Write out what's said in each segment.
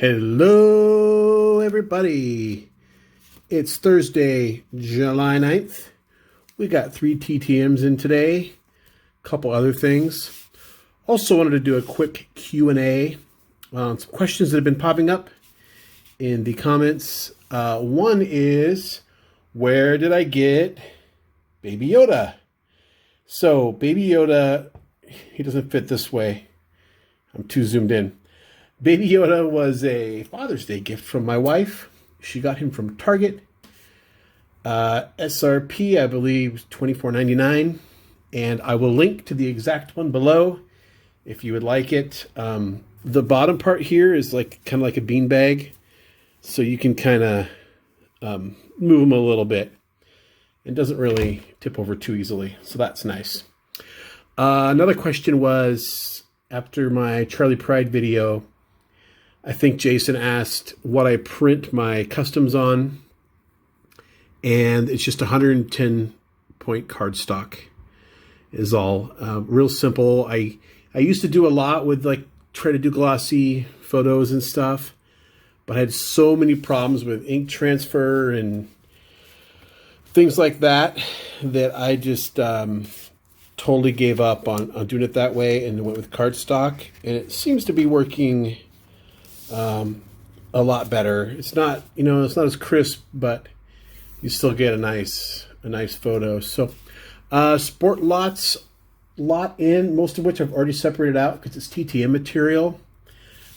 Hello, everybody. It's Thursday, July 9th. We got 3 TTMs in today, a couple other things. Also wanted to do a quick Q&A on some questions that have been popping up in the comments. One is, where did I get Baby Yoda? So, Baby Yoda, he doesn't fit this way. I'm too zoomed in. Baby Yoda was a Father's Day gift from my wife. She got him from Target. SRP, I believe, $24.99. And I will link to the exact one below if you would like it. The bottom part here is kind of like a beanbag. So you can kind of move them a little bit. It doesn't really tip over too easily. So that's nice. Another question was, after my Charlie Pride video, I think Jason asked what I print my customs on, and it's just 110 point cardstock is all. Real simple. I used to do a lot with try to do glossy photos and stuff, but I had so many problems with ink transfer and things like that I just totally gave up on doing it that way and went with cardstock, and it seems to be working a lot better. It's not, it's not as crisp, but you still get a nice photo. So, sport lot in, most of which I've already separated out because it's TTM material.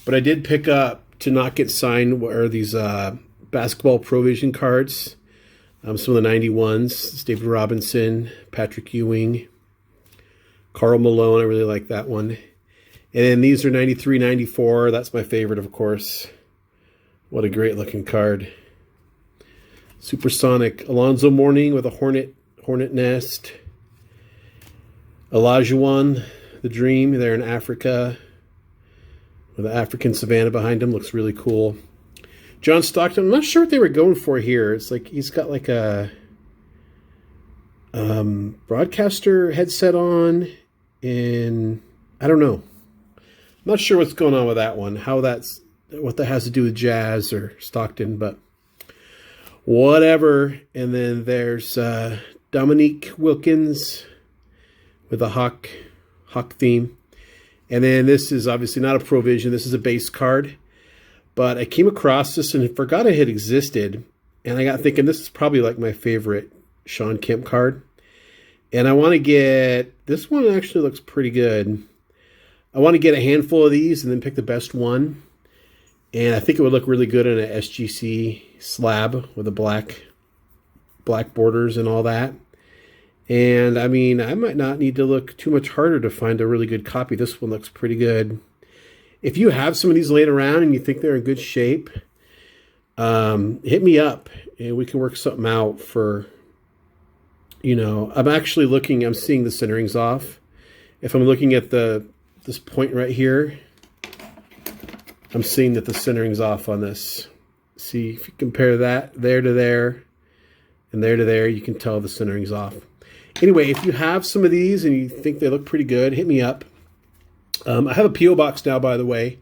But I did pick up to not get signed were these basketball provision cards. Some of the 91s, it's David Robinson, Patrick Ewing, Karl Malone. I really like that one. And then these are 93, 94. That's my favorite, of course. What a great looking card. Supersonic. Alonzo Mourning with a hornet nest. Olajuwon, the Dream, there in Africa. With the African savanna behind him. Looks really cool. John Stockton. I'm not sure what they were going for here. It's like he's got like a broadcaster headset on. And I don't know. Not sure what's going on with that one, what that has to do with Jazz or Stockton, but whatever. And then there's Dominique Wilkins with a hawk theme. And then this is obviously not a provision. This is a base card. But I came across this and forgot it had existed. And I got thinking this is probably like my favorite Sean Kemp card. And I want to get, this one actually looks pretty good. I want to get a handful of these and then pick the best one. And I think it would look really good on an SGC slab with the black borders and all that. And I mean, I might not need to look too much harder to find a really good copy. This one looks pretty good. If you have some of these laying around and you think they're in good shape, hit me up and we can work something out for, I'm seeing the centering's off. If I'm looking at this point right here, I'm seeing that the centering's off on this. See, if you compare that there to there and there to there, you can tell the centering's off. Anyway, if you have some of these and you think they look pretty good, hit me up. I have a P.O. box now, by the way.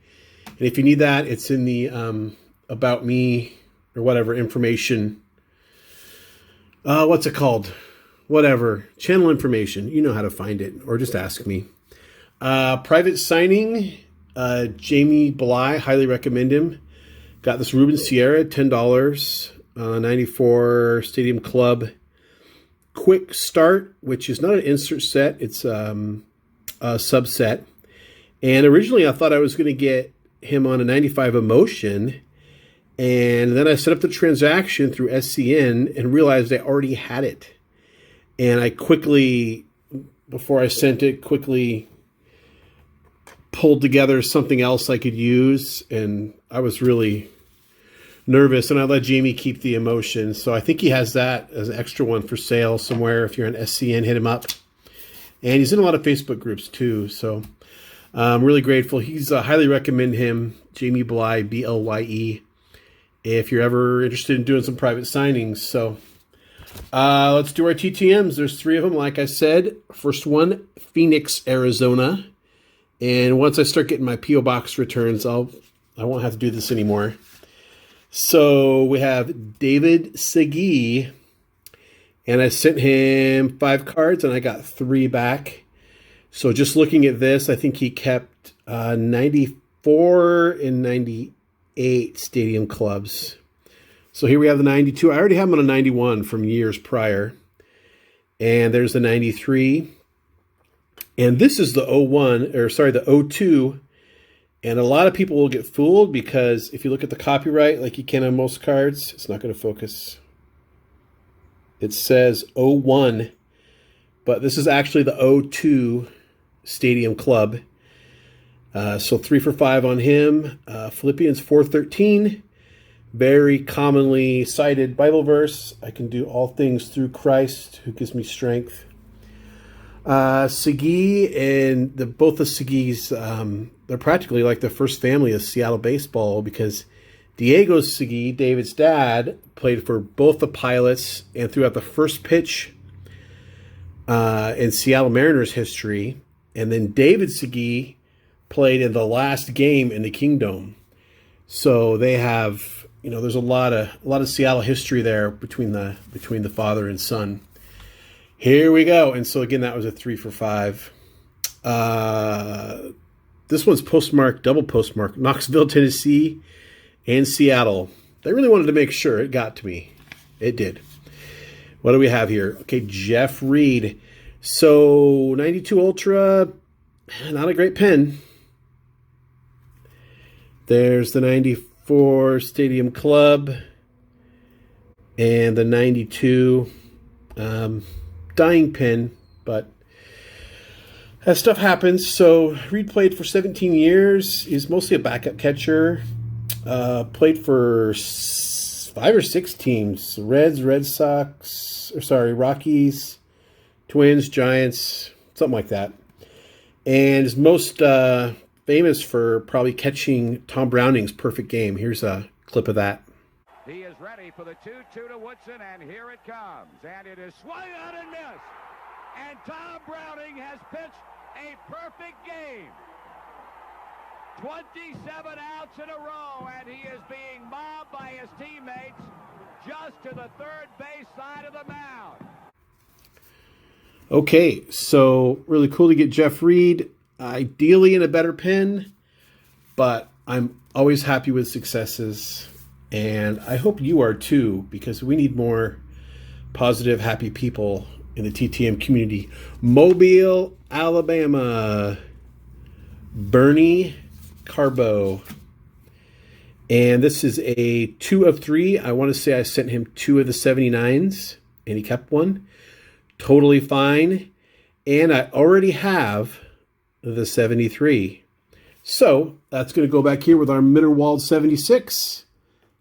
And if you need that, it's in the About Me or whatever information. What's it called? Whatever. Channel information. You know how to find it. Or just ask me. Private signing, Jamie Bly, highly recommend him. Got this Ruben Sierra, $10, 94 Stadium Club. Quick Start, which is not an insert set, it's a subset. And originally I thought I was going to get him on a 95 Emotion. And then I set up the transaction through SCN and realized I already had it. And I quickly, before I sent it, pulled together something else I could use, and I was really nervous, and I let Jamie keep the Emotion. So I think he has that as an extra one for sale somewhere. If you're on SCN, hit him up. And he's in a lot of Facebook groups too, so I'm really grateful. He's highly recommend him, Jamie Bly, B-L-Y-E, if you're ever interested in doing some private signings. So let's do our TTMs. There's 3 of them, like I said. First one, Phoenix, Arizona. And once I start getting my P.O. Box returns, I'll I won't have to do this anymore. So we have David Segui, and I sent him 5 cards, and I got 3 back. So just looking at this, I think he kept 94 and 98 Stadium clubs. So here we have the 92. I already have him on a 91 from years prior. And there's the 93. And this is the 01, or sorry, the 02. And a lot of people will get fooled because if you look at the copyright, like you can on most cards, it's not going to focus. It says 01, but this is actually the 02 Stadium Club. So 3 for 5 on him. Philippians 4:13. Very commonly cited Bible verse. I can do all things through Christ who gives me strength. Segui and both the Seguis, they're practically like the first family of Seattle baseball because Diego Segui, David's dad, played for both the Pilots and throughout the first pitch in Seattle Mariners history. And then David Segui played in the last game in the Kingdom. So they have, there's a lot of Seattle history there between the father and son. Here we go. And so again, that was a 3 for 5. This one's postmarked, double postmarked, Knoxville, Tennessee, and Seattle. They really wanted to make sure it got to me. It did. What do we have here? Okay, Jeff Reed. So 92 Ultra, not a great pen. There's the 94 Stadium Club and the 92 dying pen, but as stuff happens. So Reed played for 17 years. He's mostly a backup catcher. Played for 5 or 6 teams: Reds, Rockies, Twins, Giants, something like that. And is most famous for probably catching Tom Browning's perfect game. Here's a clip of that. He is ready for the 2-2 to Woodson, and here it comes. And it is swung out and missed. And Tom Browning has pitched a perfect game. 27 outs in a row, and he is being mobbed by his teammates just to the third base side of the mound. Okay, so really cool to get Jeff Reed. Ideally in a better pen, but I'm always happy with successes, and I hope you are too, because we need more positive, happy people in the TTM community. Mobile, Alabama, Bernie Carbo, and this is a 2 of 3. I want to say I sent him 2 of the 79s, and he kept 1. Totally fine, and I already have the 73. So that's going to go back here with our Mitterwald 76.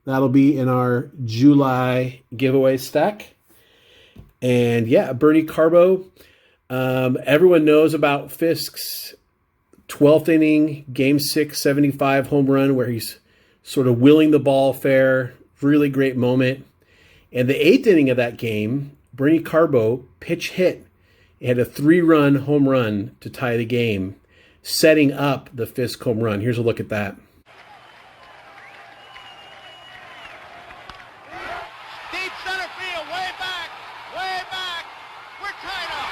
That'll be in our July giveaway stack. And yeah, Bernie Carbo. Everyone knows about Fisk's 12th inning, Game 6, 75 home run where he's sort of willing the ball fair. Really great moment. And the 8th inning of that game, Bernie Carbo pitch hit. He had a 3-run home run to tie the game, setting up the Fisk home run. Here's a look at that. Deep center field, way back, we're tied up.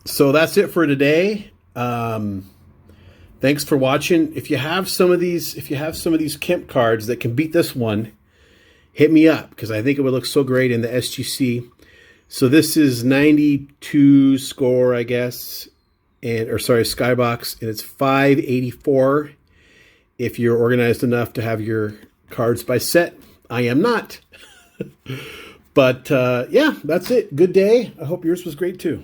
So that's it for today. Thanks for watching. If you have some of these Kemp cards that can beat this one, hit me up because I think it would look so great in the SGC. So this is 92 score, I guess, Skybox, and it's 584 if you're organized enough to have your cards by set. I am not. But yeah, that's it. Good day. I hope yours was great too.